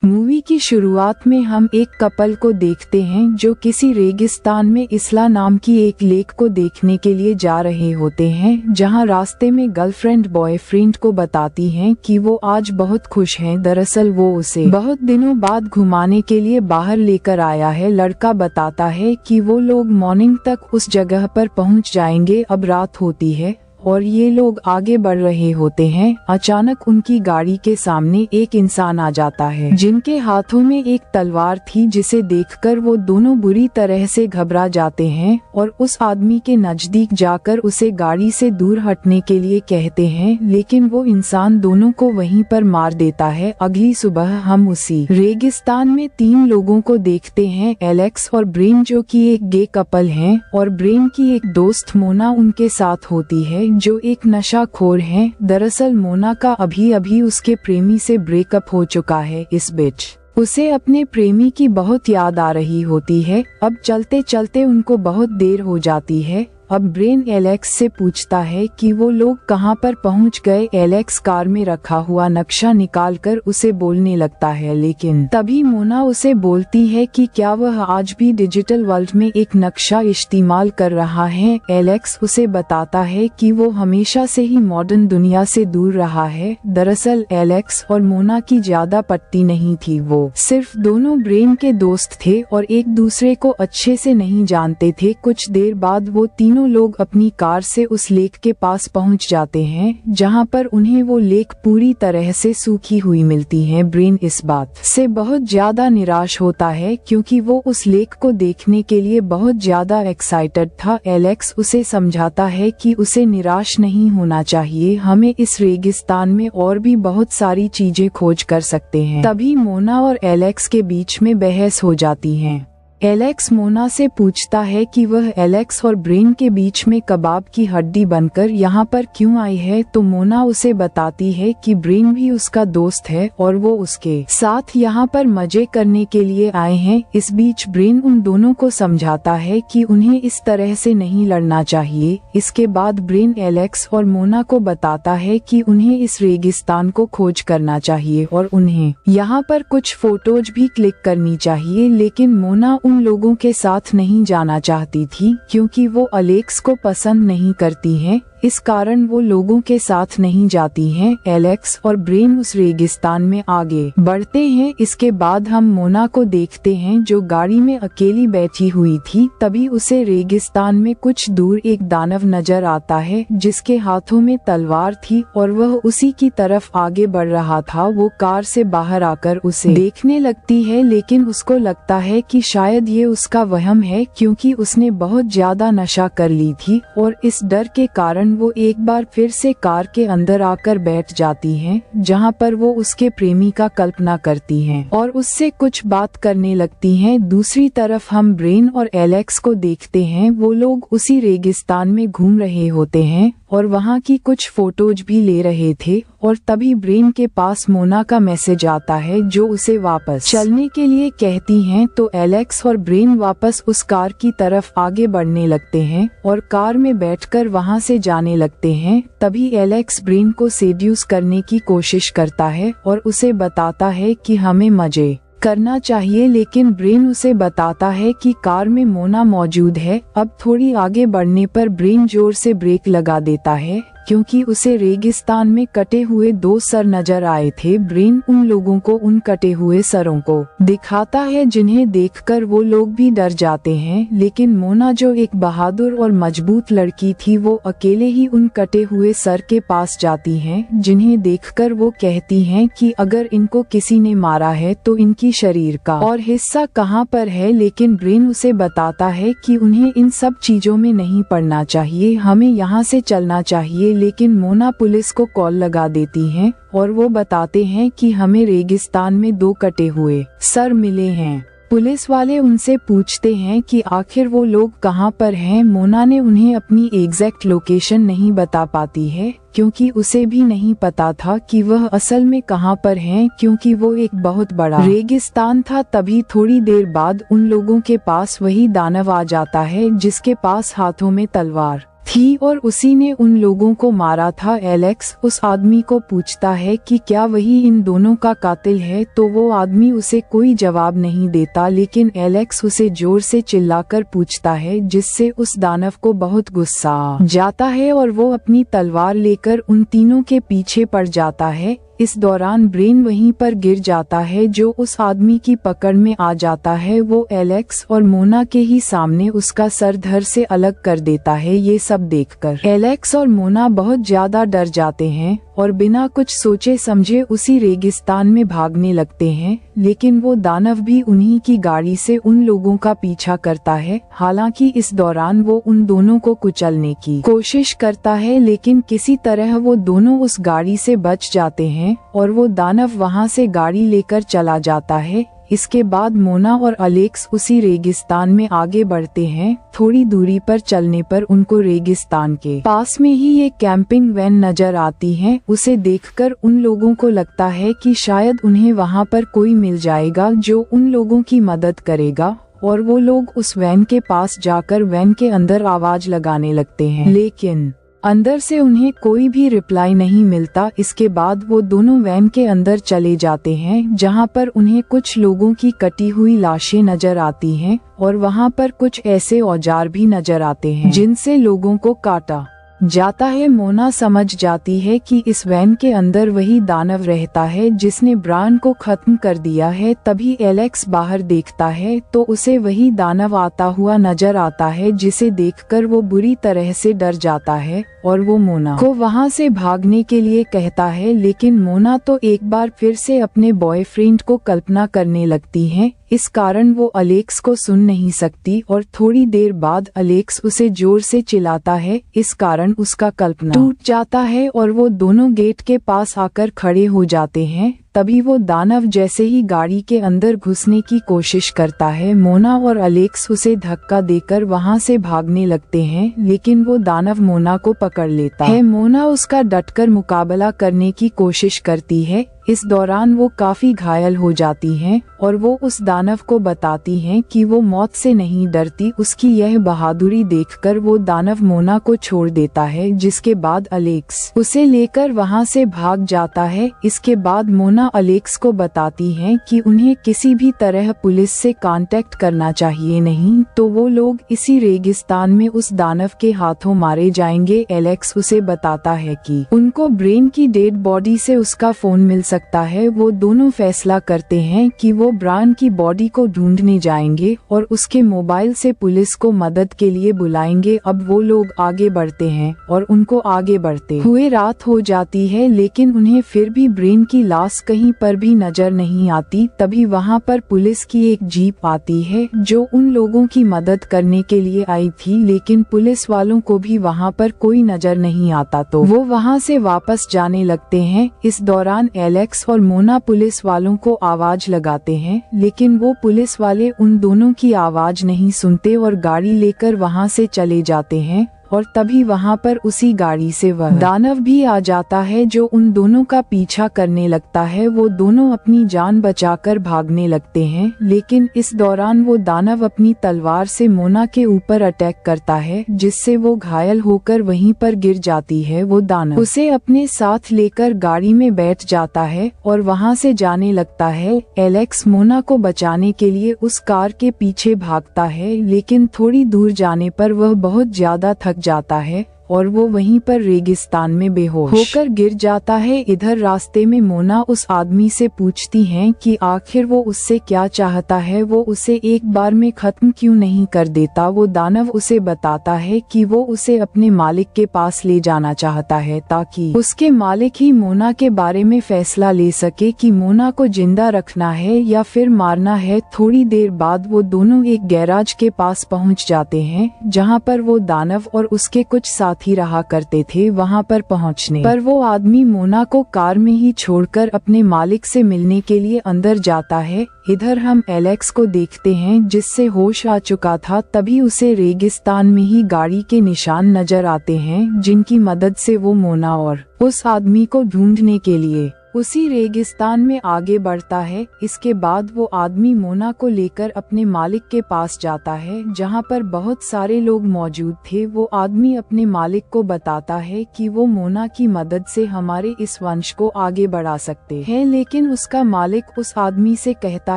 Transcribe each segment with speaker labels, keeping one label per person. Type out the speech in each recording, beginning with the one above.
Speaker 1: Movie की शुरुआत में हम एक कपल को देखते हैं जो किसी रेगिस्तान में इसला नाम की एक लेक को देखने के लिए जा रहे होते हैं, जहां रास्ते में गर्लफ्रेंड बॉयफ्रेंड को बताती हैं कि वो आज बहुत खुश हैं। दरअसल वो उसे बहुत दिनों बाद घुमाने के लिए बाहर लेकर आया है। लड़का बताता है कि वो लोग मॉर्निंग तक उस जगह पर पहुंच जाएंगे। अब रात होती है और ये लोग आगे बढ़ रहे होते हैं। अचानक उनकी गाड़ी के सामने एक इंसान आ जाता है जिनके हाथों में एक तलवार थी, जिसे देखकर वो दोनों बुरी तरह से घबरा जाते हैं और उस आदमी के नजदीक जाकर उसे गाड़ी से दूर हटने के लिए कहते हैं, लेकिन वो इंसान दोनों को वहीं पर मार देता है। अगली सुबह हम उसी रेगिस्तान में 3 लोगों को देखते हैं, एलेक्स और ब्रेन जो कि एक गे कपल हैं, और ब्रेन की एक दोस्त मोना उनके साथ होती है जो एक नशाखोर है। दरअसल मोना का अभी अभी उसके प्रेमी से ब्रेकअप हो चुका है। इस बीच उसे अपने प्रेमी की बहुत याद आ रही होती है। अब चलते चलते उनको बहुत देर हो जाती है। अब ब्रेन एलेक्स से पूछता है कि वो लोग कहां पर पहुंच गए। एलेक्स कार में रखा हुआ नक्शा निकालकर उसे बोलने लगता है, लेकिन तभी मोना उसे बोलती है कि क्या वह आज भी डिजिटल वर्ल्ड में एक नक्शा इस्तेमाल कर रहा है। एलेक्स उसे बताता है कि वो हमेशा से ही मॉडर्न दुनिया से दूर रहा है। दरअसल एलेक्स और मोना की ज्यादा पटती नहीं थी, वो सिर्फ दोनों ब्रेन के दोस्त थे और एक दूसरे को अच्छे से नहीं जानते थे। कुछ देर बाद वो तीनों लोग अपनी कार से उस लेक के पास पहुंच जाते हैं, जहां पर उन्हें वो लेक पूरी तरह से सूखी हुई मिलती है। ब्रेन इस बात से बहुत ज्यादा निराश होता है क्योंकि वो उस लेक को देखने के लिए बहुत ज्यादा एक्साइटेड था। एलेक्स उसे समझाता है कि उसे निराश नहीं होना चाहिए, हमें इस रेगिस्तान में और भी बहुत सारी चीजें खोज कर सकते हैं। तभी मोना और एलेक्स के बीच में बहस हो जाती है। एलेक्स मोना से पूछता है कि वह एलेक्स और ब्रेन के बीच में कबाब की हड्डी बनकर यहाँ पर क्यों आई है, तो मोना उसे बताती है कि ब्रेन भी उसका दोस्त है और वो उसके साथ यहाँ पर मजे करने के लिए आए हैं। इस बीच ब्रेन उन दोनों को समझाता है कि उन्हें इस तरह से नहीं लड़ना चाहिए। इसके बाद ब्रेन एलेक्स और मोना को बताता है कि उन्हें इस रेगिस्तान को खोज करना चाहिए और उन्हें यहाँ पर कुछ फोटोज भी क्लिक करनी चाहिए, लेकिन मोना उन लोगों के साथ नहीं जाना चाहती थी क्योंकि वो एलेक्स को पसंद नहीं करती है। इस कारण वो लोगों के साथ नहीं जाती हैं। एलेक्स और ब्रेन उस रेगिस्तान में आगे बढ़ते हैं। इसके बाद हम मोना को देखते हैं जो गाड़ी में अकेली बैठी हुई थी। तभी उसे रेगिस्तान में कुछ दूर एक दानव नजर आता है जिसके हाथों में तलवार थी और वह उसी की तरफ आगे बढ़ रहा था। वो कार से बाहर आकर उसे देखने लगती है, लेकिन उसको लगता है कि शायद ये उसका वहम है क्योंकि उसने बहुत ज्यादा नशा कर ली थी और इस डर के कारण वो एक बार फिर से कार के अंदर आकर बैठ जाती हैं, जहां पर वो उसके प्रेमी का कल्पना करती हैं और उससे कुछ बात करने लगती हैं। दूसरी तरफ हम ब्रेन और एलेक्स को देखते हैं। वो लोग उसी रेगिस्तान में घूम रहे होते हैं और वहां की कुछ फोटोज भी ले रहे थे और तभी ब्रेन के पास मोना का मैसेज आता है जो उसे वापस चलने के लिए कहती हैं। तो एलेक्स और ब्रेन वापस उस कार की तरफ आगे बढ़ने लगते हैं और कार में बैठकर वहां से जाने लगते हैं। तभी एलेक्स ब्रेन को सेड्यूस करने की कोशिश करता है और उसे बताता है कि हमें मजे करना चाहिए, लेकिन ब्रेन उसे बताता है कि कार में मोना मौजूद है। अब थोड़ी आगे बढ़ने पर ब्रेन जोर से ब्रेक लगा देता है क्योंकि उसे रेगिस्तान में कटे हुए 2 सर नजर आए थे। ब्रेन उन लोगों को उन कटे हुए सरों को दिखाता है जिन्हें देखकर वो लोग भी डर जाते हैं, लेकिन मोना जो एक बहादुर और मजबूत लड़की थी वो अकेले ही उन कटे हुए सर के पास जाती हैं, जिन्हें देखकर वो कहती हैं कि अगर इनको किसी ने मारा है तो इनकी शरीर का और हिस्सा कहाँ पर है। लेकिन ब्रेन उसे बताता है कि उन्हें इन सब चीजों में नहीं पड़ना चाहिए, हमें यहाँ से चलना चाहिए। लेकिन मोना पुलिस को कॉल लगा देती हैं और वो बताते हैं कि हमें रेगिस्तान में 2 कटे हुए सर मिले हैं। पुलिस वाले उनसे पूछते हैं कि आखिर वो लोग कहाँ पर हैं। मोना ने उन्हें अपनी एग्जैक्ट लोकेशन नहीं बता पाती है क्योंकि उसे भी नहीं पता था कि वह असल में कहाँ पर हैं, क्योंकि वो एक बहुत बड़ा रेगिस्तान था। तभी थोड़ी देर बाद उन लोगों के पास वही दानव आ जाता है जिसके पास हाथों में तलवार थी और उसी ने उन लोगों को मारा था। एलेक्स उस आदमी को पूछता है कि क्या वही इन दोनों का कातिल है, तो वो आदमी उसे कोई जवाब नहीं देता, लेकिन एलेक्स उसे जोर से चिल्लाकर पूछता है, जिससे उस दानव को बहुत गुस्सा आ जाता है और वो अपनी तलवार लेकर उन तीनों के पीछे पड़ जाता है। इस दौरान ब्रेन वहीं पर गिर जाता है, जो उस आदमी की पकड़ में आ जाता है। वो एलेक्स और मोना के ही सामने उसका सर धड़ से अलग कर देता है। ये सब देखकर एलेक्स और मोना बहुत ज्यादा डर जाते हैं और बिना कुछ सोचे समझे उसी रेगिस्तान में भागने लगते हैं, लेकिन वो दानव भी उन्हीं की गाड़ी से उन लोगों का पीछा करता है। हालांकि इस दौरान वो उन दोनों को कुचलने की कोशिश करता है, लेकिन किसी तरह वो दोनों उस गाड़ी से बच जाते हैं और वो दानव वहां से गाड़ी लेकर चला जाता है। इसके बाद मोना और अलेक्स उसी रेगिस्तान में आगे बढ़ते हैं। थोड़ी दूरी पर चलने पर उनको रेगिस्तान के पास में ही एक कैंपिंग वैन नजर आती है। उसे देखकर उन लोगों को लगता है कि शायद उन्हें वहां पर कोई मिल जाएगा जो उन लोगों की मदद करेगा, और वो लोग उस वैन के पास जाकर वैन के अंदर आवाज लगाने लगते हैं, लेकिन अंदर से उन्हें कोई भी रिप्लाई नहीं मिलता। इसके बाद वो दोनों वैन के अंदर चले जाते हैं, जहां पर उन्हें कुछ लोगों की कटी हुई लाशें नजर आती हैं और वहां पर कुछ ऐसे औजार भी नजर आते हैं जिनसे लोगों को काटा जाता है। मोना समझ जाती है कि इस वैन के अंदर वही दानव रहता है जिसने ब्रायन को खत्म कर दिया है। तभी एलेक्स बाहर देखता है तो उसे वही दानव आता हुआ नजर आता है, जिसे देखकर वो बुरी तरह से डर जाता है और वो मोना को वहां से भागने के लिए कहता है, लेकिन मोना तो एक बार फिर से अपने बॉयफ्रेंड को कल्पना करने लगती है। इस कारण वो अलेक्स को सुन नहीं सकती और थोड़ी देर बाद अलेक्स उसे जोर से चिल्लाता है। इस कारण उसका कल्पना टूट जाता है और वो दोनों गेट के पास आकर खड़े हो जाते हैं। तभी वो दानव जैसे ही गाड़ी के अंदर घुसने की कोशिश करता है, मोना और अलेक्स उसे धक्का देकर वहां से भागने लगते हैं, लेकिन वो दानव मोना को पकड़ लेता है। मोना उसका डटकर मुकाबला करने की कोशिश करती है। इस दौरान वो काफी घायल हो जाती हैं और वो उस दानव को बताती हैं कि वो मौत से नहीं डरती। उसकी यह बहादुरी देखकर वो दानव मोना को छोड़ देता है, जिसके बाद अलेक्स उसे लेकर वहां से भाग जाता है। इसके बाद मोना अलेक्स को बताती हैं कि उन्हें किसी भी तरह पुलिस से कांटेक्ट करना चाहिए, नहीं तो वो लोग इसी रेगिस्तान में उस दानव के हाथों मारे जाएंगे। एलेक्स उसे बताता है कि उनको ब्रेन की डेड बॉडी से उसका फोन मिल सकता है। वो दोनों फैसला करते हैं कि वो ब्रायन की बॉडी को ढूंढने जाएंगे और उसके मोबाइल से पुलिस को मदद के लिए बुलाएंगे। अब वो लोग आगे बढ़ते हैं और उनको आगे बढ़ते हुए रात हो जाती है, लेकिन उन्हें फिर भी ब्रेन की लाश कहीं पर भी नजर नहीं आती। तभी वहां पर पुलिस की एक जीप आती है जो उन लोगों की मदद करने के लिए आई थी, लेकिन पुलिस वालों को भी वहां पर कोई नजर नहीं आता, तो वो वहां से वापस जाने लगते हैं। इस दौरान एलेक्स और मोना पुलिस वालों को आवाज लगाते हैं, लेकिन वो पुलिस वाले उन दोनों की आवाज नहीं सुनते और गाड़ी लेकर वहां से चले जाते हैं। और तभी वहां पर उसी गाड़ी से वह दानव भी आ जाता है जो उन दोनों का पीछा करने लगता है। वो दोनों अपनी जान बचाकर भागने लगते हैं, लेकिन इस दौरान वो दानव अपनी तलवार से मोना के ऊपर अटैक करता है, जिससे वो घायल होकर वहीं पर गिर जाती है। वो दानव उसे अपने साथ लेकर गाड़ी में बैठ जाता है और वहां से जाने लगता है। एलेक्स मोना को बचाने के लिए उस कार के पीछे भागता है, लेकिन थोड़ी दूर जाने पर वह बहुत ज्यादा थक जाता है और वो वहीं पर रेगिस्तान में बेहोश होकर गिर जाता है। इधर रास्ते में मोना उस आदमी से पूछती हैं कि आखिर वो उससे क्या चाहता है, वो उसे एक बार में खत्म क्यों नहीं कर देता। वो दानव उसे बताता है कि वो उसे अपने मालिक के पास ले जाना चाहता है, ताकि उसके मालिक ही मोना के बारे में फैसला ले सके कि मोना को जिंदा रखना है या फिर मारना है। थोड़ी देर बाद वो दोनों एक गैराज के पास पहुँच जाते हैं, जहाँ पर वो दानव और उसके कुछ साथी रहा करते थे। वहां पर पहुंचने पर वो आदमी मोना को कार में ही छोड़कर अपने मालिक से मिलने के लिए अंदर जाता है। इधर हम एलेक्स को देखते हैं, जिससे होश आ चुका था। तभी उसे रेगिस्तान में ही गाड़ी के निशान नजर आते हैं, जिनकी मदद से वो मोना और उस आदमी को ढूंढने के लिए उसी रेगिस्तान में आगे बढ़ता है। इसके बाद वो आदमी मोना को लेकर अपने मालिक के पास जाता है जहाँ पर बहुत सारे लोग मौजूद थे। वो आदमी अपने मालिक को बताता है कि वो मोना की मदद से हमारे इस वंश को आगे बढ़ा सकते हैं, लेकिन उसका मालिक उस आदमी से कहता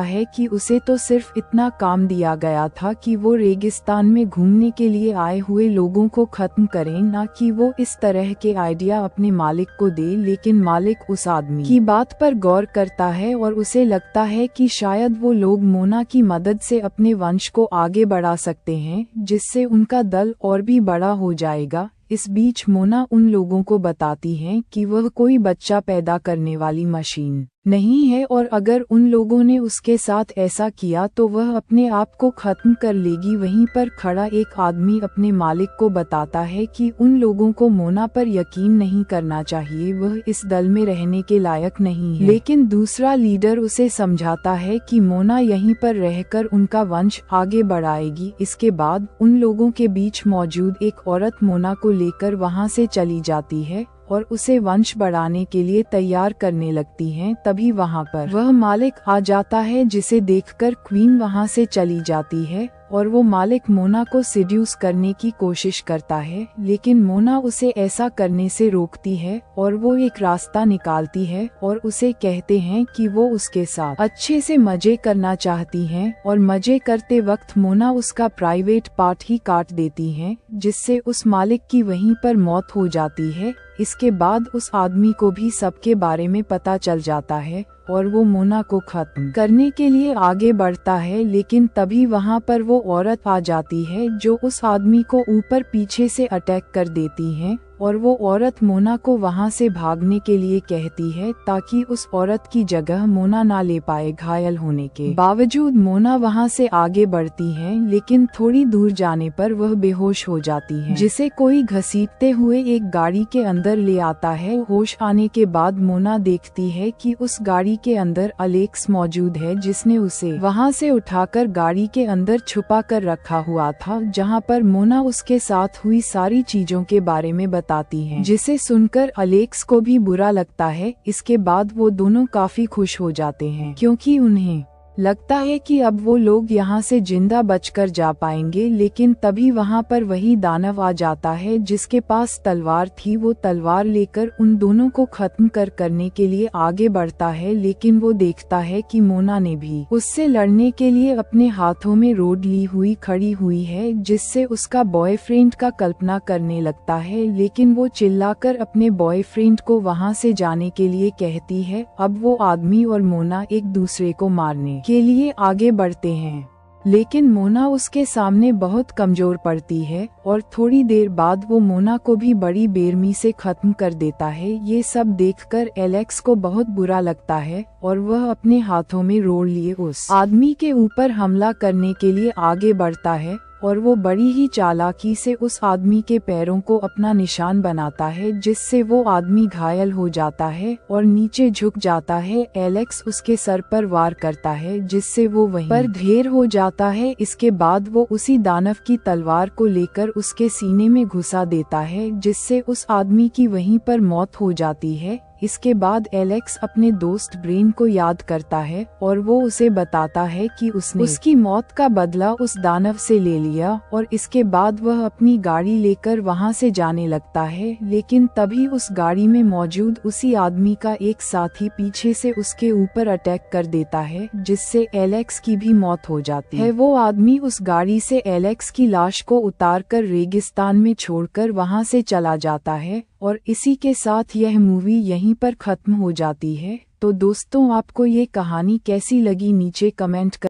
Speaker 1: है कि उसे तो सिर्फ इतना काम दिया गया था कि वो रेगिस्तान में घूमने के लिए आए हुए लोगों को खत्म करें, ना कि वो इस तरह के आइडिया अपने मालिक को दे। लेकिन मालिक उस आदमी की बात पर गौर करता है और उसे लगता है कि शायद वो लोग मोना की मदद से अपने वंश को आगे बढ़ा सकते हैं, जिससे उनका दल और भी बड़ा हो जाएगा। इस बीच मोना उन लोगों को बताती है कि वह कोई बच्चा पैदा करने वाली मशीन नहीं है और अगर उन लोगों ने उसके साथ ऐसा किया तो वह अपने आप को खत्म कर लेगी। वहीं पर खड़ा एक आदमी अपने मालिक को बताता है कि उन लोगों को मोना पर यकीन नहीं करना चाहिए, वह इस दल में रहने के लायक नहीं है। लेकिन दूसरा लीडर उसे समझाता है कि मोना यहीं पर रहकर उनका वंश आगे बढ़ाएगी। इसके बाद उन लोगों के बीच मौजूद एक औरत मोना को लेकर वहां से चली जाती है और उसे वंश बढ़ाने के लिए तैयार करने लगती हैं। तभी वहां पर वह मालिक आ जाता है, जिसे देखकर क्वीन वहां से चली जाती है और वो मालिक मोना को सिड्यूस करने की कोशिश करता है, लेकिन मोना उसे ऐसा करने से रोकती है और वो एक रास्ता निकालती है और उसे कहते हैं कि वो उसके साथ अच्छे से मजे करना चाहती हैं और मजे करते वक्त मोना उसका प्राइवेट पार्ट ही काट देती हैं, जिससे उस मालिक की वहीं पर मौत हो जाती है। इसके बाद उस आदमी को भी सबके बारे में पता चल जाता है और वो मोना को खत्म करने के लिए आगे बढ़ता है, लेकिन तभी वहाँ पर वो औरत आ जाती है जो उस आदमी को ऊपर पीछे से अटैक कर देती है और वो औरत मोना को वहाँ से भागने के लिए कहती है ताकि उस औरत की जगह मोना ना ले पाए। घायल होने के बावजूद मोना वहाँ से आगे बढ़ती है, लेकिन थोड़ी दूर जाने पर वह बेहोश हो जाती है, जिसे कोई घसीटते हुए एक गाड़ी के अंदर ले आता है। होश आने के बाद मोना देखती है कि उस गाड़ी के अंदर अलेक्स मौजूद है, जिसने उसे वहाँ से उठाकर गाड़ी के अंदर छुपा कर रखा हुआ था, जहाँ पर मोना उसके साथ हुई सारी चीजों के बारे में बताती है, जिसे सुनकर अलेक्स को भी बुरा लगता है। इसके बाद वो दोनों काफी खुश हो जाते हैं क्योंकि उन्हें लगता है कि अब वो लोग यहाँ से जिंदा बचकर जा पाएंगे। लेकिन तभी वहाँ पर वही दानव आ जाता है जिसके पास तलवार थी। वो तलवार लेकर उन दोनों को खत्म करने के लिए आगे बढ़ता है, लेकिन वो देखता है कि मोना ने भी उससे लड़ने के लिए अपने हाथों में रोड ली हुई खड़ी हुई है, जिससे उसका बॉयफ्रेंड का कल्पना करने लगता है। लेकिन वो चिल्लाकर अपने बॉयफ्रेंड को वहाँ से जाने के लिए कहती है। अब वो आदमी और मोना एक दूसरे को मारने के लिए आगे बढ़ते हैं, लेकिन मोना उसके सामने बहुत कमजोर पड़ती है और थोड़ी देर बाद वो मोना को भी बड़ी बेरहमी से खत्म कर देता है। ये सब देखकर एलेक्स को बहुत बुरा लगता है और वह अपने हाथों में रोड लिए उस आदमी के ऊपर हमला करने के लिए आगे बढ़ता है और वो बड़ी ही चालाकी से उस आदमी के पैरों को अपना निशान बनाता है, जिससे वो आदमी घायल हो जाता है और नीचे झुक जाता है। एलेक्स उसके सर पर वार करता है, जिससे वो वहीं पर ढेर हो जाता है। इसके बाद वो उसी दानव की तलवार को लेकर उसके सीने में घुसा देता है, जिससे उस आदमी की वहीं पर मौत हो जाती है। इसके बाद एलेक्स अपने दोस्त ब्रेन को याद करता है और वो उसे बताता है कि उसने उसकी मौत का बदला उस दानव से ले लिया और इसके बाद वह अपनी गाड़ी लेकर वहां से जाने लगता है। लेकिन तभी उस गाड़ी में मौजूद उसी आदमी का एक साथी पीछे से उसके ऊपर अटैक कर देता है, जिससे एलेक्स की भी मौत हो जाती है। वो आदमी उस गाड़ी से एलेक्स की लाश को उतारकर रेगिस्तान में छोड़कर वहां से चला जाता है और इसी के साथ यह मूवी यहीं पर खत्म हो जाती है। तो दोस्तों, आपको ये कहानी कैसी लगी नीचे कमेंट कर